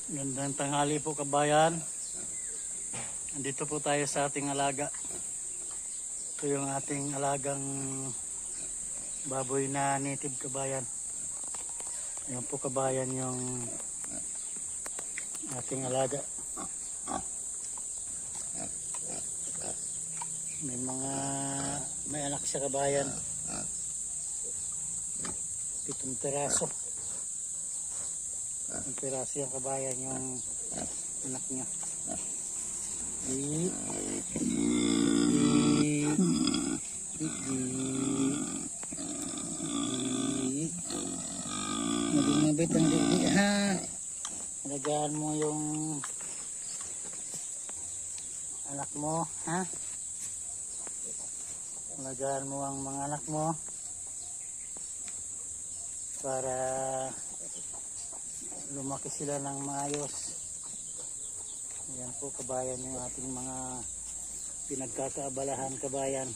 Gandang tanghali po kabayan. Andito po tayo sa ating alaga. Ito yung ating alagang baboy na native kabayan. Ayan po kabayan yung ating alaga. May anak siya kabayan. 7 piraso. Ang piraso yung kabayan yung anak niya. Nabit ang didi ha. Alagaan mo yung anak mo ha. Alagaan mo ang mga anak mo para lumaki sila ng maayos. Ayan po kabayan yung ating mga pinagkakaabalahan kabayan.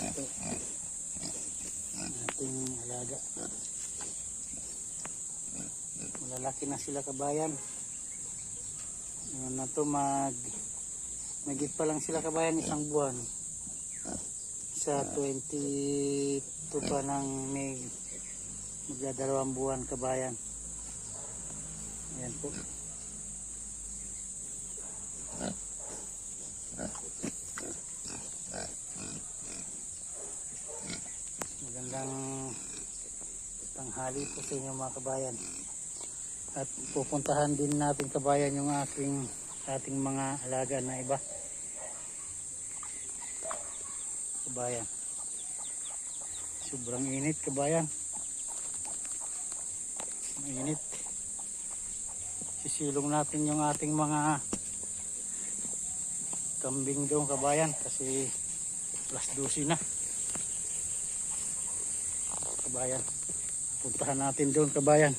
Ito ating alaga. Malalaki na sila kabayan. Ayan na to magit pa lang sila kabayan 1 buwan. Sa 22 pa ng May magdadalawang buwan kabayan. Ayan po. Magandang tanghali po sa inyo mga kabayan. At pupuntahan din natin kabayan yung ating mga alaga na iba. Kabayan. Sobrang init kabayan. Mainit. Sisilong natin yung ating mga kambing doon kabayan kasi +12 na kabayan. Puntahan natin doon kabayan.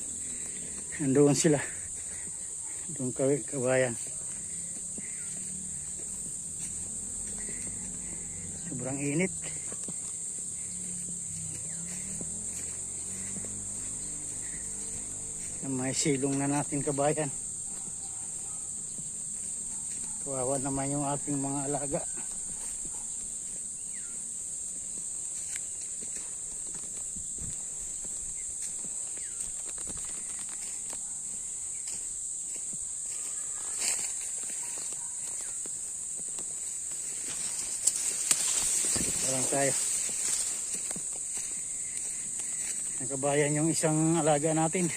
Andoon sila doon kabayan. Sobrang init. May silong na natin kabayan. Kawawa naman yung ating mga alaga. Parang tayo. Ang kabayan yung isang alaga natin.